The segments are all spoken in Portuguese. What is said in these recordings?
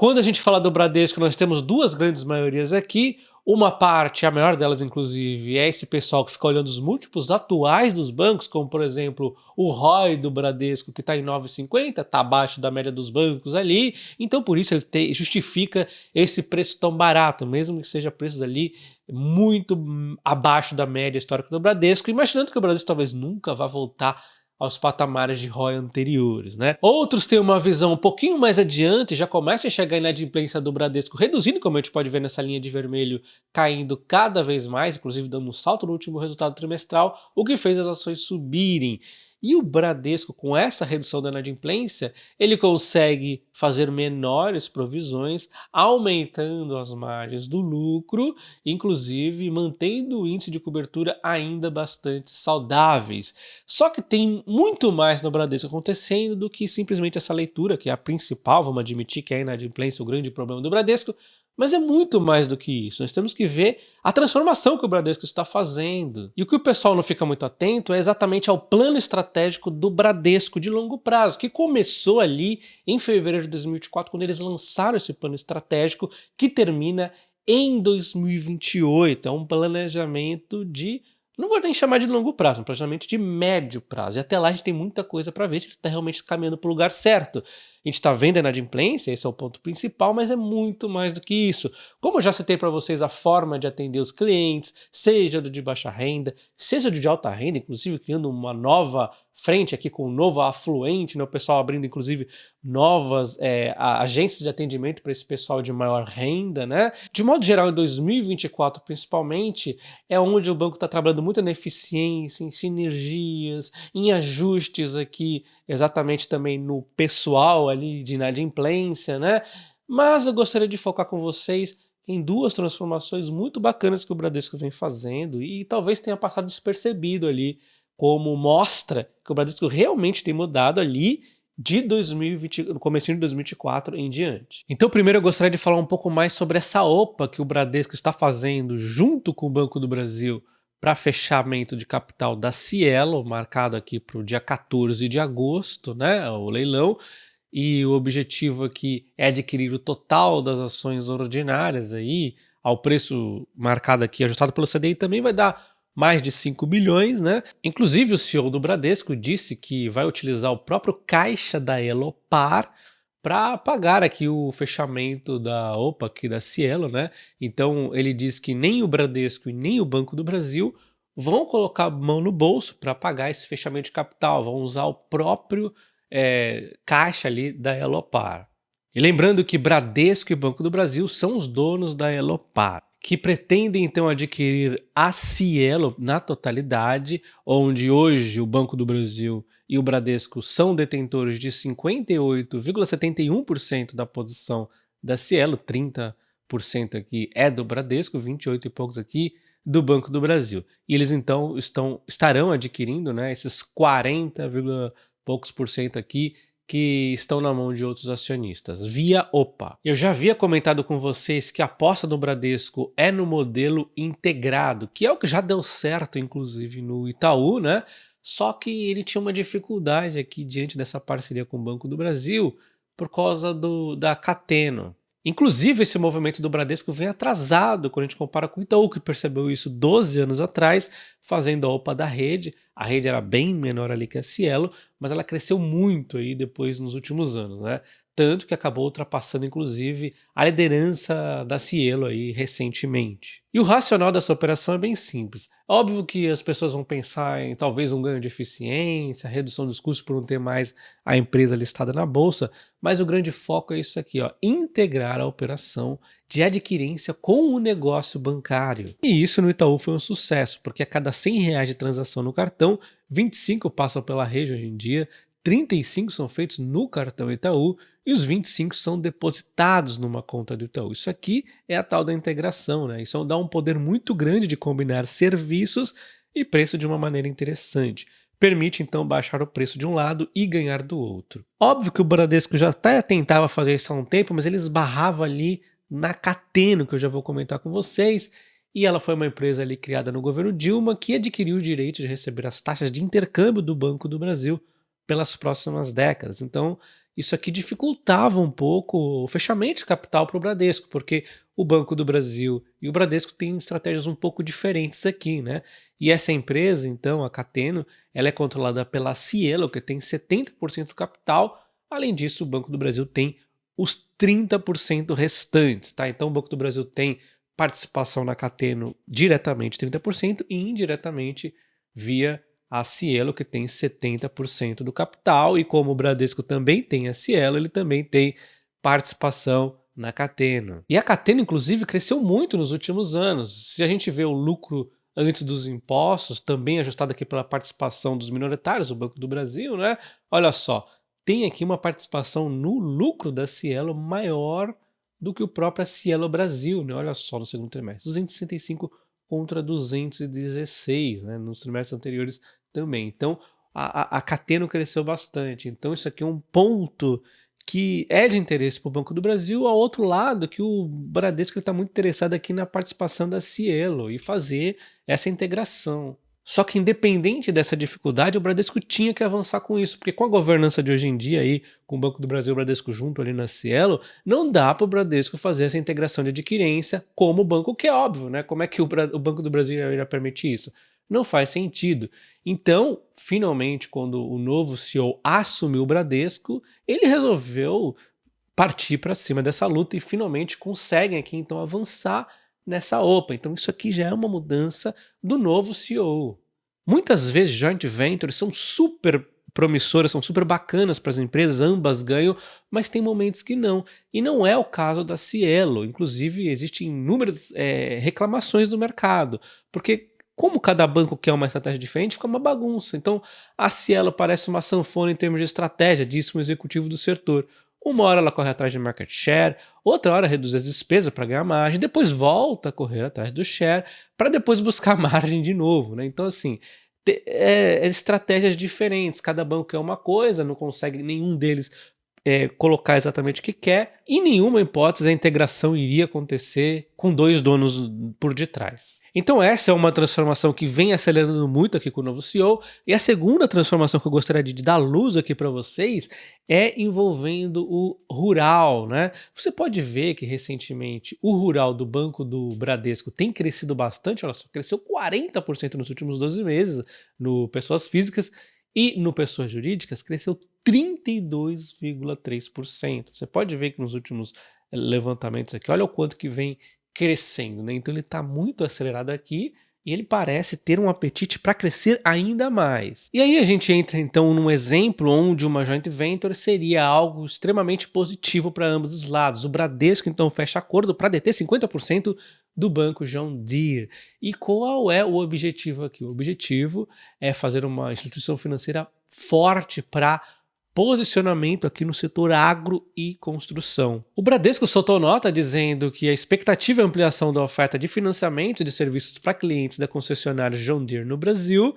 Quando a gente fala do Bradesco, nós temos duas grandes maiorias aqui. Uma parte, a maior delas inclusive, é esse pessoal que fica olhando os múltiplos atuais dos bancos, como por exemplo o ROI do Bradesco, que está em 9,50, está abaixo da média dos bancos ali, então por isso ele justifica esse preço tão barato, mesmo que seja preços ali muito abaixo da média histórica do Bradesco, imaginando que o Bradesco talvez nunca vá voltar aos patamares de ROI anteriores, né? Outros têm uma visão um pouquinho mais adiante, já começa a chegar a inadimplência do Bradesco reduzindo, como a gente pode ver nessa linha de vermelho, caindo cada vez mais, inclusive dando um salto no último resultado trimestral, o que fez as ações subirem. E o Bradesco, com essa redução da inadimplência, ele consegue fazer menores provisões, aumentando as margens do lucro, inclusive mantendo o índice de cobertura ainda bastante saudáveis. Só que tem muito mais no Bradesco acontecendo do que simplesmente essa leitura, que é a principal, vamos admitir que é a inadimplência o grande problema do Bradesco, mas é muito mais do que isso. Nós temos que ver a transformação que o Bradesco está fazendo. E o que o pessoal não fica muito atento é exatamente ao plano estratégico do Bradesco de longo prazo, que começou ali em fevereiro de 2024, quando eles lançaram esse plano estratégico, que termina em 2028. É um planejamento de, não vou nem chamar de longo prazo, um planejamento de médio prazo. E até lá a gente tem muita coisa para ver se ele está realmente caminhando para o lugar certo. A gente está vendo a inadimplência, esse é o ponto principal, mas é muito mais do que isso. Como eu já citei para vocês a forma de atender os clientes, seja do de baixa renda, seja do de alta renda, inclusive criando uma nova frente aqui com um novo afluente, né? O pessoal abrindo inclusive novas agências de atendimento para esse pessoal de maior renda, né? De modo geral, em 2024 principalmente, é onde o banco está trabalhando muito na eficiência, em sinergias, em ajustes aqui, exatamente também no pessoal ali de inadimplência, né? Mas eu gostaria de focar com vocês em duas transformações muito bacanas que o Bradesco vem fazendo e talvez tenha passado despercebido ali, como mostra que o Bradesco realmente tem mudado ali de 2020, no comecinho de 2024 em diante. Então primeiro eu gostaria de falar um pouco mais sobre essa OPA que o Bradesco está fazendo junto com o Banco do Brasil para fechamento de capital da Cielo, marcado aqui para o dia 14 de agosto, né, o leilão, e o objetivo aqui é adquirir o total das ações ordinárias aí, ao preço marcado aqui, ajustado pelo CDI, também vai dar mais de 5 bilhões, né? Inclusive o CEO do Bradesco disse que vai utilizar o próprio caixa da Elopar para pagar aqui o fechamento da OPA aqui da Cielo, né? Então ele diz que nem o Bradesco e nem o Banco do Brasil vão colocar a mão no bolso para pagar esse fechamento de capital, vão usar o próprio caixa ali da Elopar. E lembrando que Bradesco e Banco do Brasil são os donos da Elopar, que pretendem então adquirir a Cielo na totalidade, onde hoje o Banco do Brasil e o Bradesco são detentores de 58,71% da posição da Cielo, 30% aqui é do Bradesco, 28 e poucos aqui do Banco do Brasil. E eles então estarão adquirindo, né, esses 40, poucos por cento aqui que estão na mão de outros acionistas, via OPA. Eu já havia comentado com vocês que a aposta do Bradesco é no modelo integrado, que é o que já deu certo, inclusive, no Itaú, né? Só que ele tinha uma dificuldade aqui diante dessa parceria com o Banco do Brasil por causa da Cateno. Inclusive, esse movimento do Bradesco vem atrasado quando a gente compara com o Itaú, que percebeu isso 12 anos atrás, fazendo a OPA da rede. A rede era bem menor ali que a Cielo, mas ela cresceu muito aí depois nos últimos anos, né? Tanto que acabou ultrapassando, inclusive, a liderança da Cielo aí recentemente. E o racional dessa operação é bem simples. Óbvio que as pessoas vão pensar em talvez um ganho de eficiência, redução dos custos por não ter mais a empresa listada na bolsa, mas o grande foco é isso aqui, ó, integrar a operação de adquirência com o negócio bancário. E isso no Itaú foi um sucesso, porque a cada R$ 100 de transação no cartão, 25 passam pela rede hoje em dia, 35 são feitos no cartão Itaú e os 25 são depositados numa conta do Itaú. Isso aqui é a tal da integração, né? Isso dá um poder muito grande de combinar serviços e preço de uma maneira interessante. Permite então baixar o preço de um lado e ganhar do outro. Óbvio que o Bradesco já até tentava fazer isso há um tempo, mas ele esbarrava ali na Cateno, que eu já vou comentar com vocês, e ela foi uma empresa ali criada no governo Dilma que adquiriu o direito de receber as taxas de intercâmbio do Banco do Brasil pelas próximas décadas. Então, isso aqui dificultava um pouco o fechamento de capital para o Bradesco, porque o Banco do Brasil e o Bradesco têm estratégias um pouco diferentes aqui, né? E essa empresa, então, a Cateno, ela é controlada pela Cielo, que tem 70% do capital. Além disso, o Banco do Brasil tem os 30% restantes, tá? Então o Banco do Brasil tem participação na Cateno diretamente 30% e indiretamente via a Cielo, que tem 70% do capital, e como o Bradesco também tem a Cielo, ele também tem participação na Cateno. E a Cateno, inclusive, cresceu muito nos últimos anos. Se a gente vê o lucro antes dos impostos, também ajustado aqui pela participação dos minoritários do Banco do Brasil, né? Olha só, tem aqui uma participação no lucro da Cielo maior do que o próprio Cielo Brasil, né? Olha só, no segundo trimestre, 265 contra 216, né? Nos trimestres anteriores também. Então, a Cateno cresceu bastante. Então, isso aqui é um ponto que é de interesse para o Banco do Brasil. Ao outro lado, que o Bradesco está muito interessado aqui na participação da Cielo e fazer essa integração. Só que independente dessa dificuldade, o Bradesco tinha que avançar com isso, porque com a governança de hoje em dia, aí, com o Banco do Brasil e o Bradesco junto ali na Cielo, não dá para o Bradesco fazer essa integração de adquirência como o banco, que é óbvio, né? Como é que o Banco do Brasil irá permitir isso? Não faz sentido. Então, finalmente, quando o novo CEO assumiu o Bradesco, ele resolveu partir para cima dessa luta e finalmente conseguem aqui então avançar nessa OPA. Então isso aqui já é uma mudança do novo CEO. Muitas vezes joint ventures são super promissoras, são super bacanas para as empresas, ambas ganham, mas tem momentos que não. E não é o caso da Cielo. Inclusive existem inúmeras reclamações do mercado, porque como cada banco quer uma estratégia diferente, fica uma bagunça. Então a Cielo parece uma sanfona em termos de estratégia, disse um executivo do setor. Uma hora ela corre atrás de market share, outra hora reduz as despesas para ganhar margem, depois volta a correr atrás do share para depois buscar margem de novo, né? Então, assim, estratégias diferentes. Cada banco quer uma coisa, não consegue nenhum deles colocar exatamente o que quer, e em nenhuma hipótese a integração iria acontecer com dois donos por detrás. Então essa é uma transformação que vem acelerando muito aqui com o novo CEO, e a segunda transformação que eu gostaria de dar luz aqui para vocês é envolvendo o rural, né? Você pode ver que recentemente o rural do Banco do Bradesco tem crescido bastante, olha só, cresceu 40% nos últimos 12 meses no pessoas físicas, e no pessoas jurídicas cresceu 32,3%. Você pode ver que nos últimos levantamentos aqui, olha o quanto que vem crescendo, né? Então ele está muito acelerado aqui e ele parece ter um apetite para crescer ainda mais. E aí a gente entra então num exemplo onde uma joint venture seria algo extremamente positivo para ambos os lados. O Bradesco então fecha acordo para deter 50% do banco John Deere. E qual é o objetivo aqui? O objetivo é fazer uma instituição financeira forte para posicionamento aqui no setor agro e construção. O Bradesco soltou nota dizendo que a expectativa é a ampliação da oferta de financiamento de serviços para clientes da concessionária John Deere no Brasil,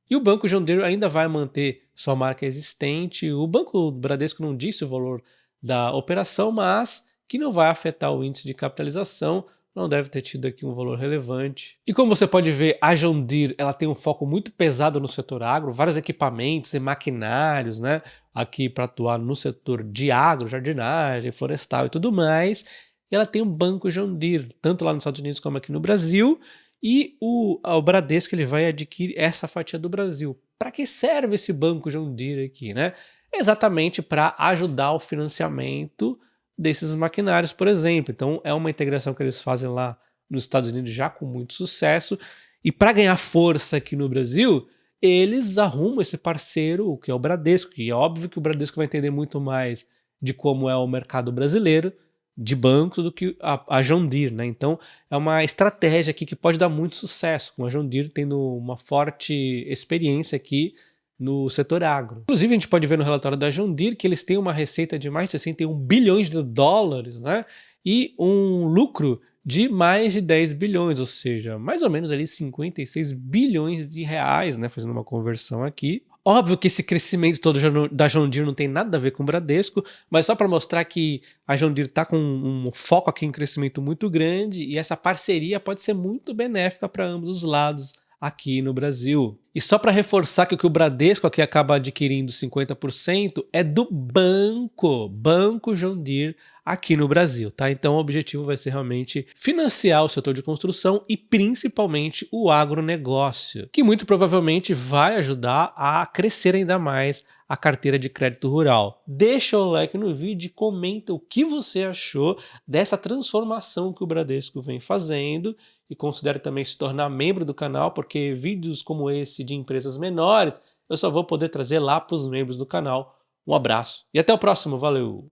e o banco John Deere ainda vai manter sua marca existente. O banco Bradesco não disse o valor da operação, mas que não vai afetar o índice de capitalização, não deve ter tido aqui um valor relevante. E como você pode ver, a John Deere ela tem um foco muito pesado no setor agro, vários equipamentos e maquinários, né, aqui para atuar no setor de agro, jardinagem, florestal e tudo mais. E ela tem um banco John Deere, tanto lá nos Estados Unidos como aqui no Brasil, e o Bradesco ele vai adquirir essa fatia do Brasil. Para que serve esse banco John Deere aqui, né? Exatamente para ajudar o financiamento desses maquinários, por exemplo. Então é uma integração que eles fazem lá nos Estados Unidos já com muito sucesso, e para ganhar força aqui no Brasil, eles arrumam esse parceiro, que é o Bradesco, e é óbvio que o Bradesco vai entender muito mais de como é o mercado brasileiro de bancos do que a John Deere, né? Então é uma estratégia aqui que pode dar muito sucesso, com a John Deere tendo uma forte experiência aqui no setor agro. Inclusive, a gente pode ver no relatório da John Deere que eles têm uma receita de mais de 61 bilhões de dólares, né? E um lucro de mais de 10 bilhões, ou seja, mais ou menos ali 56 bilhões de reais, né? Fazendo uma conversão aqui. Óbvio que esse crescimento todo da John Deere não tem nada a ver com o Bradesco, mas só para mostrar que a John Deere está com um foco aqui em crescimento muito grande, e essa parceria pode ser muito benéfica para ambos os lados aqui no Brasil. E só para reforçar que o Bradesco aqui acaba adquirindo 50% é do Banco John Deere aqui no Brasil, tá? Então o objetivo vai ser realmente financiar o setor de construção e principalmente o agronegócio, que muito provavelmente vai ajudar a crescer ainda mais a carteira de crédito rural. Deixa o like no vídeo e comenta o que você achou dessa transformação que o Bradesco vem fazendo e considere também se tornar membro do canal, porque vídeos como esse de empresas menores eu só vou poder trazer lá para os membros do canal. Um abraço e até o próximo, valeu!